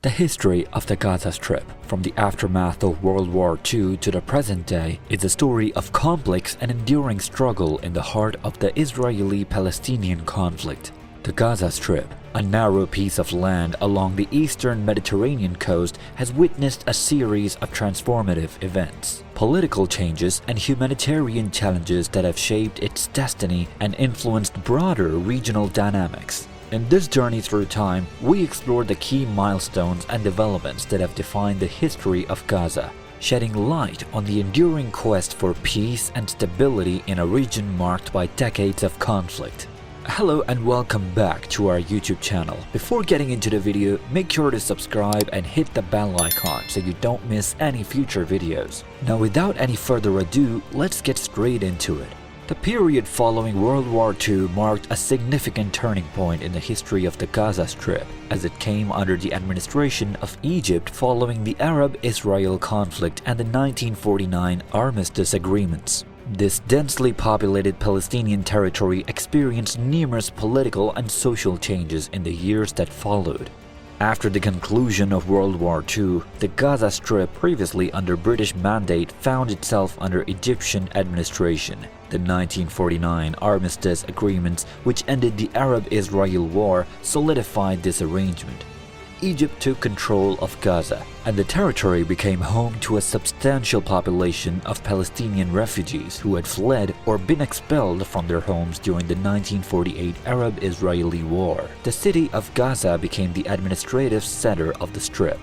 The history of the Gaza Strip, from the aftermath of World War II to the present day, is a story of complex and enduring struggle in the heart of the Israeli-Palestinian conflict. The Gaza Strip, a narrow piece of land along the eastern Mediterranean coast, has witnessed a series of transformative events, political changes, and humanitarian challenges that have shaped its destiny and influenced broader regional dynamics. In this journey through time, we explore the key milestones and developments that have defined the history of Gaza, shedding light on the enduring quest for peace and stability in a region marked by decades of conflict. Hello and welcome back to our YouTube channel. Before getting into the video, make sure to subscribe and hit the bell icon so you don't miss any future videos. Now without any further ado, let's get straight into it. The period following World War II marked a significant turning point in the history of the Gaza Strip, as it came under the administration of Egypt following the Arab-Israel conflict and the 1949 armistice agreements. This densely populated Palestinian territory experienced numerous political and social changes in the years that followed. After the conclusion of World War II, the Gaza Strip, previously under British mandate, found itself under Egyptian administration. The 1949 armistice agreements, which ended the Arab-Israel War, solidified this arrangement. Egypt took control of Gaza, and the territory became home to a substantial population of Palestinian refugees who had fled or been expelled from their homes during the 1948 Arab-Israeli War. The city of Gaza became the administrative center of the Strip.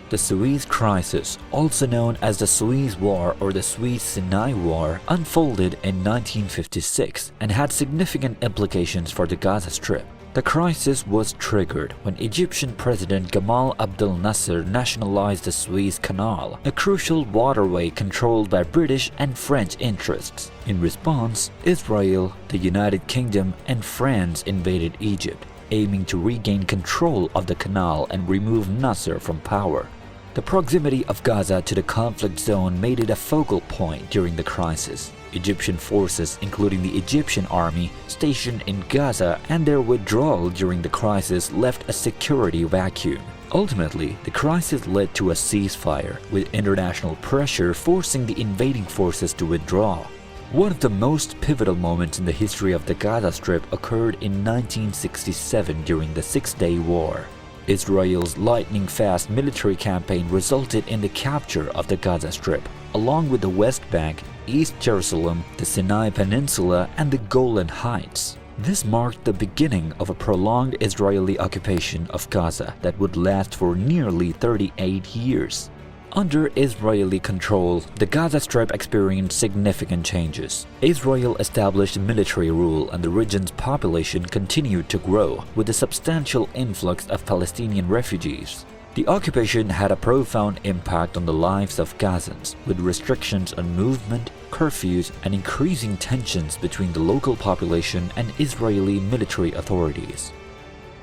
The Suez Crisis, also known as the Suez War or the Suez-Sinai War, unfolded in 1956 and had significant implications for the Gaza Strip. The crisis was triggered when Egyptian President Gamal Abdel Nasser nationalized the Suez Canal, a crucial waterway controlled by British and French interests. In response, Israel, the United Kingdom, and France invaded Egypt, aiming to regain control of the canal and remove Nasser from power. The proximity of Gaza to the conflict zone made it a focal point during the crisis. Egyptian forces, including the Egyptian army stationed in Gaza, and their withdrawal during the crisis left a security vacuum. Ultimately, the crisis led to a ceasefire, with international pressure forcing the invading forces to withdraw. One of the most pivotal moments in the history of the Gaza Strip occurred in 1967 during the Six-Day War. Israel's lightning-fast military campaign resulted in the capture of the Gaza Strip, along with the West Bank, East Jerusalem, the Sinai Peninsula, and the Golan Heights. This marked the beginning of a prolonged Israeli occupation of Gaza that would last for nearly 38 years. Under Israeli control, the Gaza Strip experienced significant changes. Israel established military rule and the region's population continued to grow, with a substantial influx of Palestinian refugees. The occupation had a profound impact on the lives of Gazans, with restrictions on movement, curfews, and increasing tensions between the local population and Israeli military authorities.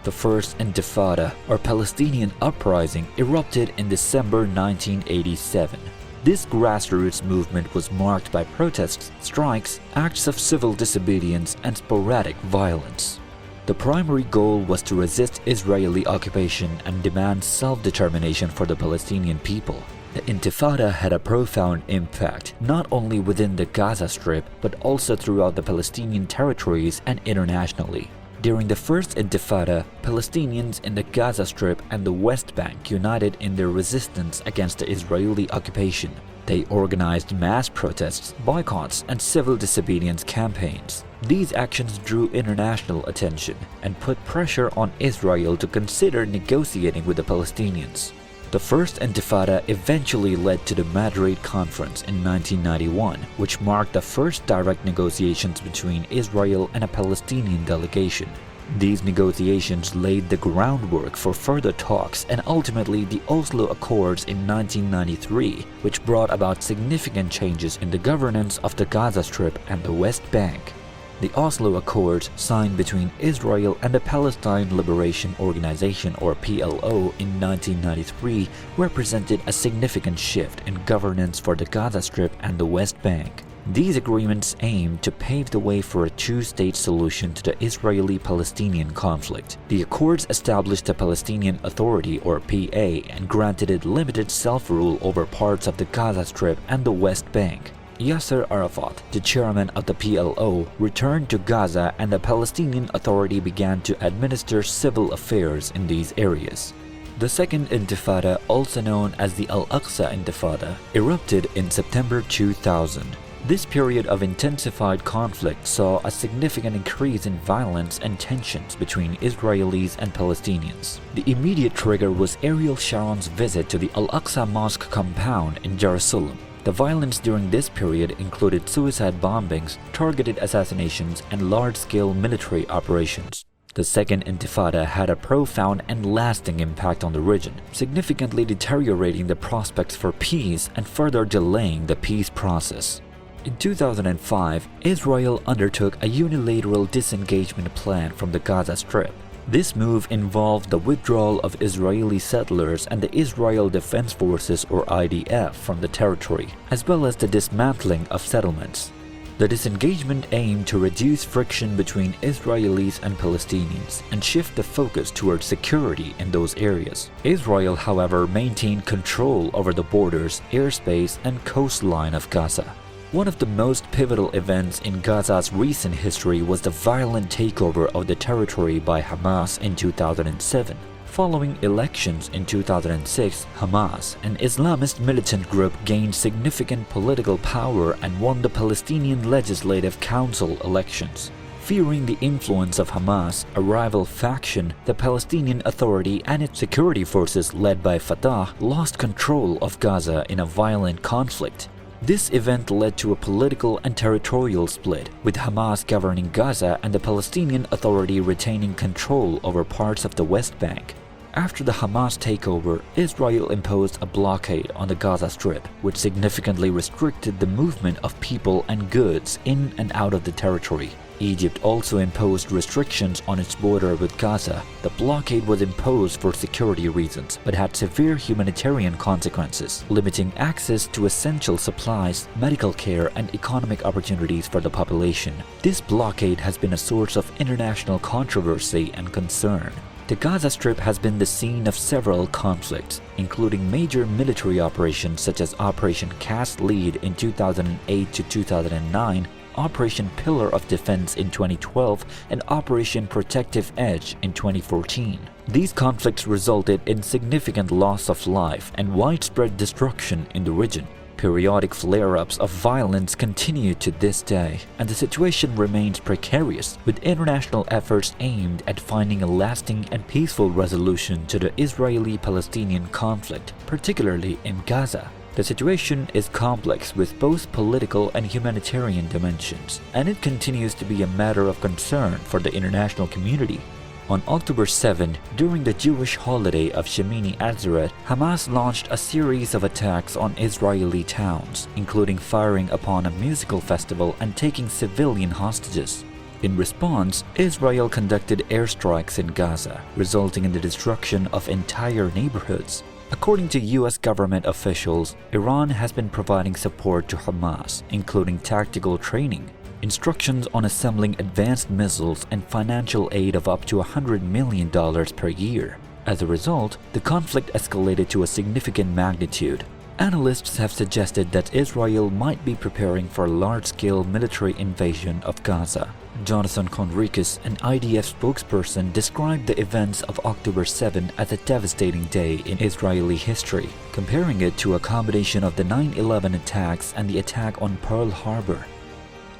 The First Intifada, or Palestinian uprising, erupted in December 1987. This grassroots movement was marked by protests, strikes, acts of civil disobedience, and sporadic violence. The primary goal was to resist Israeli occupation and demand self-determination for the Palestinian people. The Intifada had a profound impact not only within the Gaza Strip but also throughout the Palestinian territories and internationally. During the First Intifada, Palestinians in the Gaza Strip and the West Bank united in their resistance against the Israeli occupation. They organized mass protests, boycotts, and civil disobedience campaigns. These actions drew international attention and put pressure on Israel to consider negotiating with the Palestinians. The First Intifada eventually led to the Madrid Conference in 1991, which marked the first direct negotiations between Israel and a Palestinian delegation. These negotiations laid the groundwork for further talks and ultimately the Oslo Accords in 1993, which brought about significant changes in the governance of the Gaza Strip and the West Bank. The Oslo Accords, signed between Israel and the Palestine Liberation Organization or PLO in 1993, represented a significant shift in governance for the Gaza Strip and the West Bank. These agreements aimed to pave the way for a two-state solution to the Israeli-Palestinian conflict. The accords established the Palestinian Authority, or PA, and granted it limited self-rule over parts of the Gaza Strip and the West Bank. Yasser Arafat, the chairman of the PLO, returned to Gaza, and the Palestinian Authority began to administer civil affairs in these areas. The Second Intifada, also known as the Al-Aqsa Intifada, erupted in September 2000. This period of intensified conflict saw a significant increase in violence and tensions between Israelis and Palestinians. The immediate trigger was Ariel Sharon's visit to the Al-Aqsa Mosque compound in Jerusalem. The violence during this period included suicide bombings, targeted assassinations, and large-scale military operations. The Second Intifada had a profound and lasting impact on the region, significantly deteriorating the prospects for peace and further delaying the peace process. In 2005, Israel undertook a unilateral disengagement plan from the Gaza Strip. This move involved the withdrawal of Israeli settlers and the Israel Defense Forces, or IDF, from the territory, as well as the dismantling of settlements. The disengagement aimed to reduce friction between Israelis and Palestinians and shift the focus towards security in those areas. Israel, however, maintained control over the borders, airspace, and coastline of Gaza. One of the most pivotal events in Gaza's recent history was the violent takeover of the territory by Hamas in 2007. Following elections in 2006, Hamas, an Islamist militant group, gained significant political power and won the Palestinian Legislative Council elections. Fearing the influence of Hamas, a rival faction, the Palestinian Authority and its security forces led by Fatah lost control of Gaza in a violent conflict. This event led to a political and territorial split, with Hamas governing Gaza and the Palestinian Authority retaining control over parts of the West Bank. After the Hamas takeover, Israel imposed a blockade on the Gaza Strip, which significantly restricted the movement of people and goods in and out of the territory. Egypt also imposed restrictions on its border with Gaza. The blockade was imposed for security reasons, but had severe humanitarian consequences, limiting access to essential supplies, medical care, and economic opportunities for the population. This blockade has been a source of international controversy and concern. The Gaza Strip has been the scene of several conflicts, including major military operations such as Operation Cast Lead in 2008 to 2009, Operation Pillar of Defense in 2012, and Operation Protective Edge in 2014. These conflicts resulted in significant loss of life and widespread destruction in the region. Periodic flare-ups of violence continue to this day, and the situation remains precarious, with international efforts aimed at finding a lasting and peaceful resolution to the Israeli-Palestinian conflict, particularly in Gaza. The situation is complex with both political and humanitarian dimensions, and it continues to be a matter of concern for the international community. On October 7, during the Jewish holiday of Shemini Atzeret, Hamas launched a series of attacks on Israeli towns, including firing upon a musical festival and taking civilian hostages. In response, Israel conducted airstrikes in Gaza, resulting in the destruction of entire neighborhoods. According to US government officials, Iran has been providing support to Hamas, including tactical training, instructions on assembling advanced missiles, and financial aid of up to $100 million per year. As a result, the conflict escalated to a significant magnitude. Analysts have suggested that Israel might be preparing for a large-scale military invasion of Gaza. Jonathan Conricus, an IDF spokesperson, described the events of October 7 as a devastating day in Israeli history, comparing it to a combination of the 9/11 attacks and the attack on Pearl Harbor.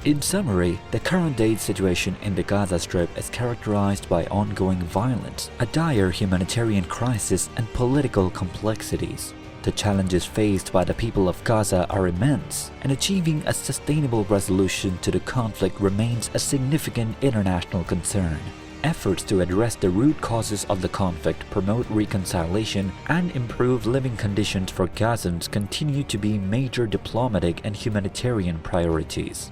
In summary, the current-day situation in the Gaza Strip is characterized by ongoing violence, a dire humanitarian crisis, and political complexities. The challenges faced by the people of Gaza are immense, and achieving a sustainable resolution to the conflict remains a significant international concern. Efforts to address the root causes of the conflict, promote reconciliation, and improve living conditions for Gazans continue to be major diplomatic and humanitarian priorities.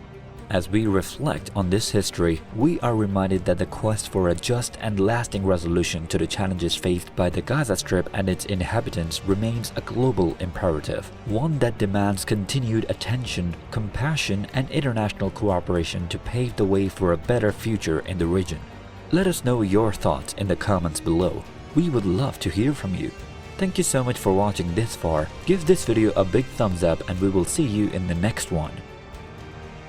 As we reflect on this history, we are reminded that the quest for a just and lasting resolution to the challenges faced by the Gaza Strip and its inhabitants remains a global imperative, one that demands continued attention, compassion, and international cooperation to pave the way for a better future in the region. Let us know your thoughts in the comments below. We would love to hear from you. Thank you so much for watching this far. Give this video a big thumbs up and we will see you in the next one.